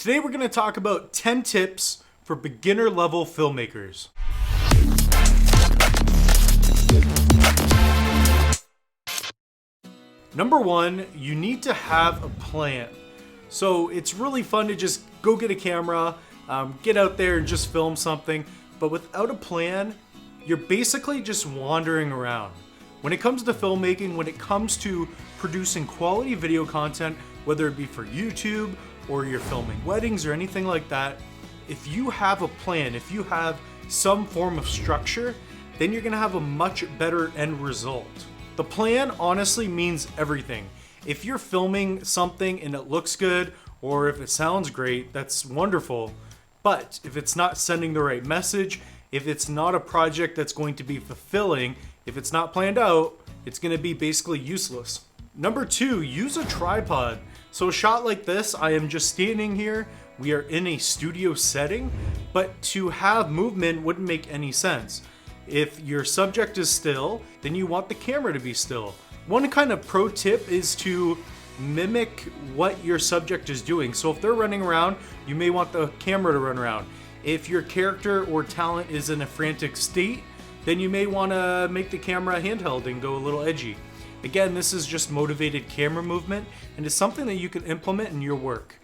Today we're going to talk about 10 tips for beginner level filmmakers. Number one, you need to have a plan. So it's really fun to just go get a camera, get out there and just film something. But without a plan, you're basically just wandering around. When it comes to filmmaking, when it comes to producing quality video content, whether it be for YouTube or you're filming weddings or anything like that, if you have a plan, if you have some form of structure, then you're gonna have a much better end result. The plan honestly means everything. If you're filming something and it looks good, or if it sounds great, that's wonderful. But if it's not sending the right message, if it's not a project that's going to be fulfilling, if it's not planned out, it's gonna be basically useless. Number two, use a tripod. So a shot like this, I am just standing here. We are in a studio setting, but to have movement wouldn't make any sense. If your subject is still, then you want the camera to be still. One kind of pro tip is to mimic what your subject is doing. So if they're running around, you may want the camera to run around. If your character or talent is in a frantic state, then you may want to make the camera handheld and go a little edgy. Again, this is just motivated camera movement, and it's something that you can implement in your work.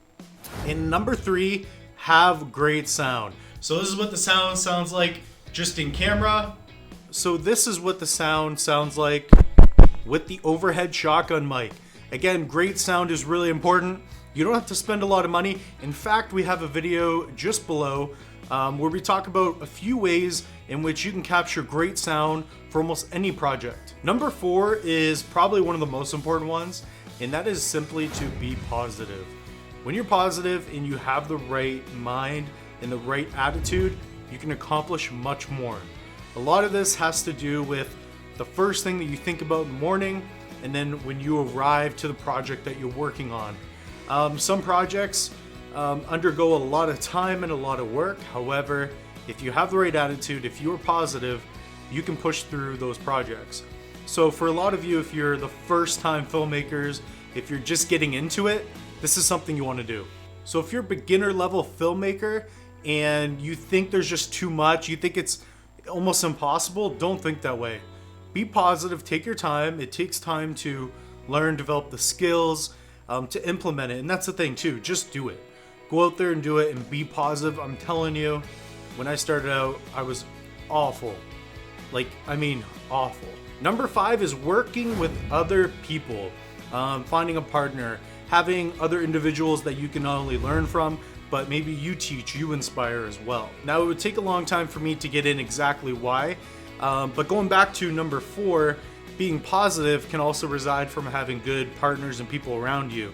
And number three, have great sound. So this is what the sound sounds like just in camera. So this is what the sound sounds like with the overhead shotgun mic. Again, great sound is really important. You don't have to spend a lot of money. In fact, we have a video just below where we talk about a few ways in which you can capture great sound for almost any project. Number four is probably one of the most important ones, and that is simply to be positive. When you're positive and you have the right mind and the right attitude, you can accomplish much more. A lot of this has to do with the first thing that you think about in the morning, and then when you arrive to the project that you're working on. Some projects undergo a lot of time and a lot of work. However, if you have the right attitude, if you're positive, you can push through those projects. So for a lot of you, if you're the first time filmmakers, if you're just getting into it, this is something you want to do. So if you're a beginner level filmmaker and you think there's just too much, you think it's almost impossible, don't think that way. Be positive, take your time. It takes time to learn, develop the skills, to implement it. And that's the thing too, just do it. Go out there and do it and be positive. I'm telling you, when I started out, I was awful. Awful. Number five is working with other people, finding a partner, having other individuals that you can not only learn from, but maybe you teach, you inspire as well. Now, it would take a long time for me to get in exactly why, but going back to number four, being positive can also reside from having good partners and people around you.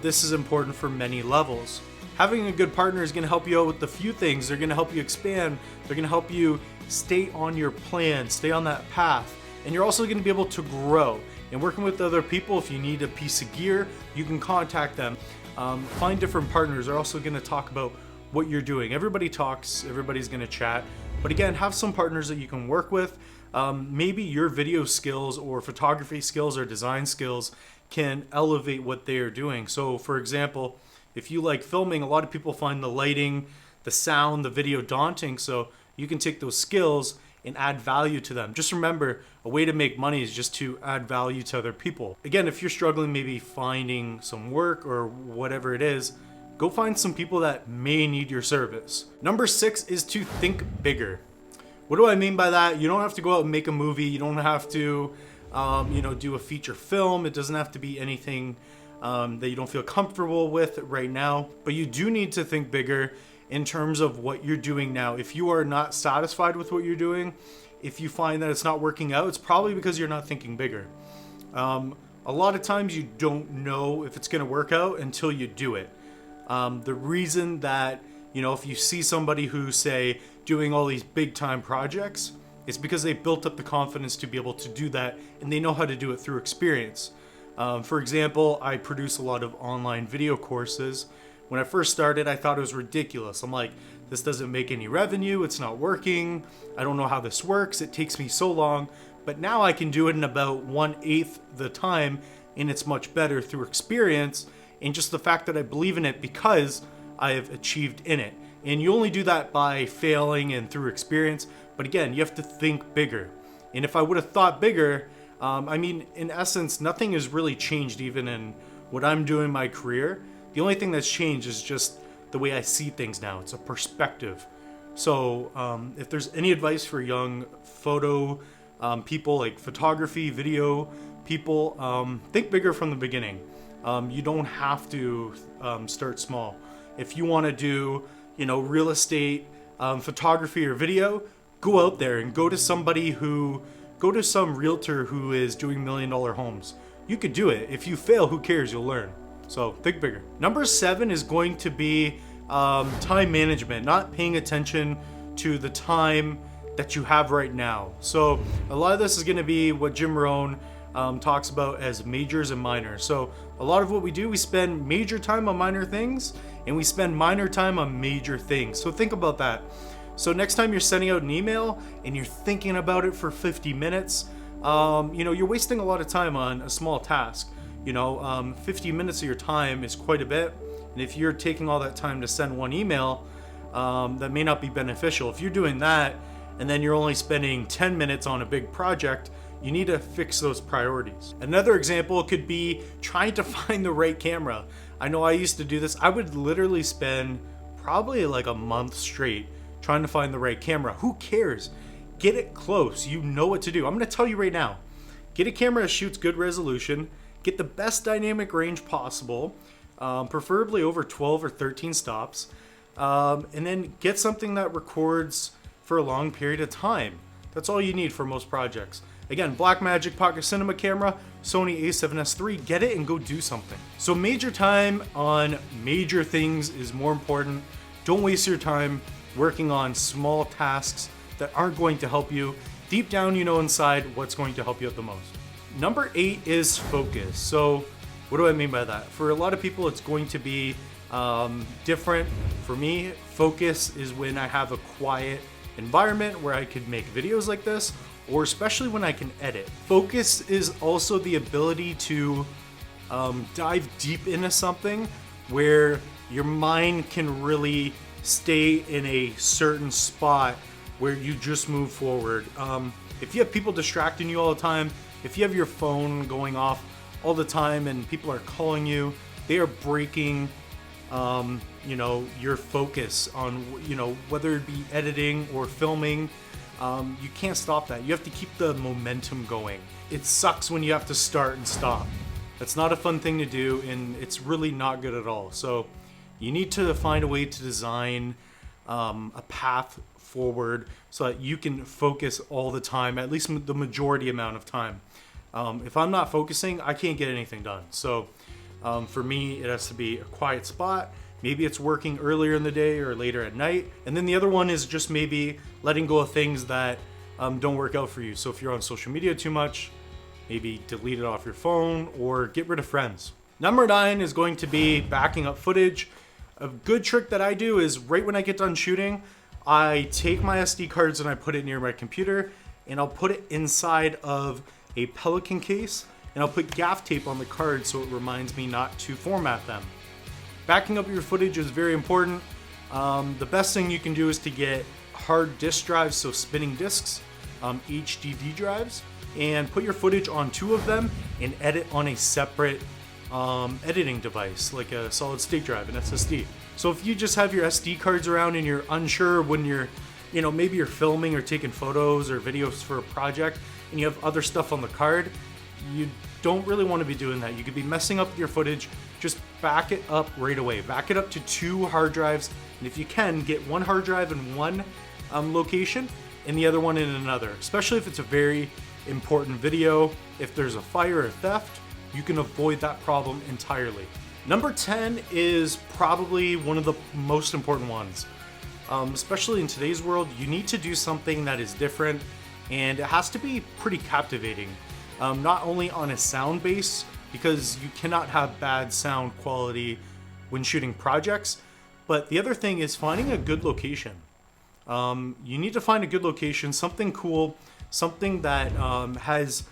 This is important for many levels. Having a good partner is going to help you out with a few things. They're going to help you expand. They're going to help you stay on your plan, stay on that path. And you're also going to be able to grow. And working with other people, if you need a piece of gear, you can contact them. Find different partners. They're also going to talk about what you're doing. Everybody talks, everybody's going to chat. But again, have some partners that you can work with. Maybe your video skills or photography skills or design skills can elevate what they are doing. So for example, if you like filming, a lot of people find the lighting, the sound, the video daunting. So you can take those skills and add value to them. Just remember, a way to make money is just to add value to other people. Again, if you're struggling maybe finding some work or whatever it is, go find some people that may need your service. Number six is to think bigger. What do I mean by that? You don't have to go out and make a movie. You don't have to do a feature film. It doesn't have to be anything that you don't feel comfortable with right now. But you do need to think bigger in terms of what you're doing now. If you are not satisfied with what you're doing, if you find that it's not working out, it's probably because you're not thinking bigger. A lot of times you don't know if it's going to work out until you do it. The reason that, if you see somebody who's, say, doing all these big time projects, it's because they built up the confidence to be able to do that, and they know how to do it through experience. For example, I produce a lot of online video courses. When I first started, I thought it was ridiculous. I'm like, this doesn't make any revenue. It's not working. I don't know how this works. It takes me so long. But now I can do it in about 1/8 the time, and it's much better through experience and just the fact that I believe in it because I have achieved in it. And you only do that by failing and through experience. But again, you have to think bigger. And if I would have thought bigger, I mean, in essence, nothing has really changed even in what I'm doing in my career. The only thing that's changed is just the way I see things now. It's a perspective. So if there's any advice for young photo people, like photography, video people, think bigger from the beginning. You don't have to start small. If you want to do, real estate, photography or video, go out there and go to some realtor who is doing $1 million homes. You could do it. If you fail, who cares? You'll learn. So think bigger. Number 7 is going to be time management, not paying attention to the time that you have right now. So a lot of this is going to be what Jim Rohn talks about as majors and minors. So a lot of what we do, we spend major time on minor things and we spend minor time on major things. So think about that. So next time you're sending out an email and you're thinking about it for 50 minutes, you're wasting a lot of time on a small task. 50 minutes of your time is quite a bit. And if you're taking all that time to send one email, that may not be beneficial. If you're doing that and then you're only spending 10 minutes on a big project, you need to fix those priorities. Another example could be trying to find the right camera. I know I used to do this. I would literally spend probably like a month straight trying to find the right camera. Who cares? Get it close. You know what to do. I'm going to tell you right now. Get a camera that shoots good resolution. Get the best dynamic range possible, preferably over 12 or 13 stops, and then get something that records for a long period of time. That's all you need for most projects. Again, Blackmagic Pocket Cinema camera, Sony a7S III, get it and go do something. So major time on major things is more important. Don't waste your time working on small tasks that aren't going to help you. Deep down, you know inside what's going to help you out the most. Number 8 is focus. So what do I mean by that? For a lot of people, it's going to be different. For me, focus is when I have a quiet environment where I could make videos like this, or especially when I can edit. Focus is also the ability to dive deep into something where your mind can really stay in a certain spot where you just move forward. If you have people distracting you all the time, if you have your phone going off all the time and people are calling you, they are breaking your focus on, whether it be editing or filming. You can't stop that. You have to keep the momentum going. It sucks when you have to start and stop. That's not a fun thing to do, and it's really not good at all. So you need to find a way to design a path forward so that you can focus all the time, at least the majority amount of time. If I'm not focusing, I can't get anything done. So for me, it has to be a quiet spot. Maybe it's working earlier in the day or later at night. And then the other one is just maybe letting go of things that don't work out for you. So if you're on social media too much, maybe delete it off your phone or get rid of friends. Number 9 is going to be backing up footage. A good trick that I do is right when I get done shooting, I take my SD cards and I put it near my computer, and I'll put it inside of a Pelican case, and I'll put gaff tape on the card so it reminds me not to format them. Backing up your footage is very important. The best thing you can do is to get hard disk drives, so spinning discs, HDD drives, and put your footage on 2 of them and edit on a separate editing device, like a solid state drive, an SSD. So if you just have your SD cards around and you're unsure when you're, maybe you're filming or taking photos or videos for a project and you have other stuff on the card, you don't really want to be doing that. You could be messing up your footage. Just back it up right away. Back it up to 2 hard drives, and if you can, get 1 hard drive in one location and the other one in another, especially if it's a very important video. If there's a fire or theft, you can avoid that problem entirely. Number 10 is probably one of the most important ones. Especially in today's world, you need to do something that is different, and it has to be pretty captivating. Not only on a sound base, because you cannot have bad sound quality when shooting projects, but the other thing is finding a good location. You need to find a good location, something cool, something that has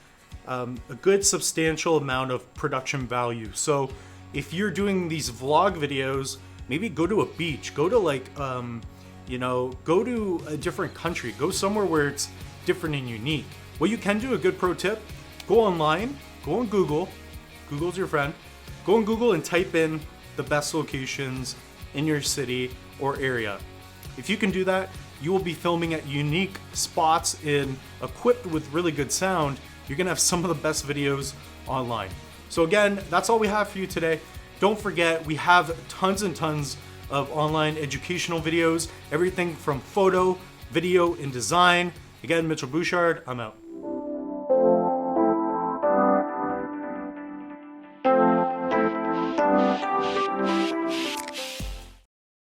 a good substantial amount of production value. So if you're doing these vlog videos, Maybe go to a beach, go to like, go to a different country, go somewhere where it's different and unique. What you can do, a good pro tip, go online, go on Google, Google's your friend, go on Google and type in the best locations in your city or area. If you can do that, you will be filming at unique spots equipped with really good sound. You're gonna have some of the best videos online. So again, that's all we have for you today. Don't forget, we have tons and tons of online educational videos, everything from photo, video, and design. Again, Mitchell Bouchard, I'm out.